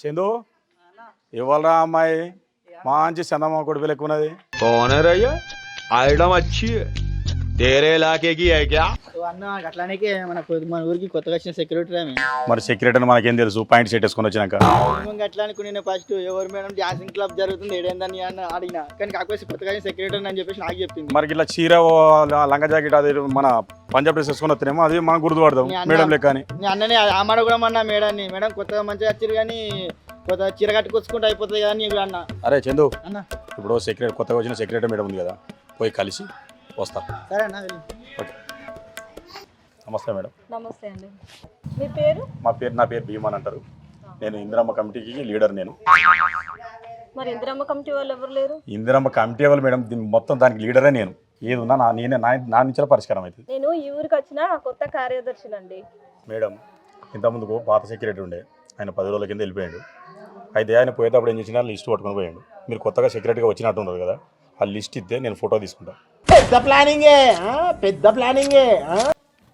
చందు ఇవాళ అమ్మాయి మంచి చందమ్మ కొడుకు ఎక్కువ ఉన్నది. कौन है रैया आइटम अच्छी है तेरे इलाके की है क्या అన్న అట్లానే మన ఊరికి కొత్తగా వచ్చిన సెక్యూరిటీ మరి సెక్రటరీ మనకేం తెలుసు పాయింట్ సెట్ వేసుకొని వచ్చినాక అట్లా అనుకుని ఫస్ట్ ఎవరు మేడం డాన్సింగ్ క్లబ్ జరుగుతుంది ఏడేందని అని అడిగిన కానీ కాకపోతే కొత్తగా సెక్యూరిటీ అని చెప్పేసి నాకు చెప్పింది. మరి ఇట్లా చీర లంగా జాకెట్ అది మన పంజాబ్ డ్రెస్ వేసుకొని వస్తేనేమో అది మనం గుర్తుపడదాం మేడం లెక్క అని. నేను అన్ననే ఆ మాట కూడా అన్నా మేడాన్ని మేడం కొత్తగా మంచిగా వచ్చారు కానీ కొత్త చీర కట్టుకొచ్చుకుంటే అయిపోతుంది కానీ నీకు అన్న. అరే చందు అన్న ఇప్పుడు సెక్రటరీ కొత్తగా వచ్చిన సెక్రటరీ మేడం ఉంది కదా పోయి కలిసి వస్తా. సరే అన్న వెళ్ళి. ఓకే నమస్తే మేడం. నమస్తే అండి. మీ పేరు? నా పేరు భీమన్ అంటారు. నేను ఇందిరమ్మ కమిటీకి లీడర్. నేను మరి ఇందిరమ్మ కమిటీ వాళ్ళు ఎవరు లేరు? ఇందిరమ్మ కమిటీ వాళ్ళు మేడం మొత్తం దానికి లీడరే నేను. ఏది ఉన్నా నా నుంచి పరిష్కారం అవుతుంది. నేను ఈ ఊరికి వచ్చిన కొత్త కార్యదర్శినండి. మేడం ఇంతకుముందుకు పాత సెక్రటరీ ఉండే ఆయన 10 రోజుల కింద వెళ్ళిపోయాడు. అయితే ఆయన పోయేటప్పుడు ఏం చేసినా లిస్ట్ పట్టుకొని పోయాడు. మీరు కొత్తగా సెక్రటరీగా వచ్చినట్టు ఉన్నారు కదా ఆ లిస్ట్ ఇస్తే నేను ఫోటో తీసుకుంటాను. పెద్ద ప్లానింగే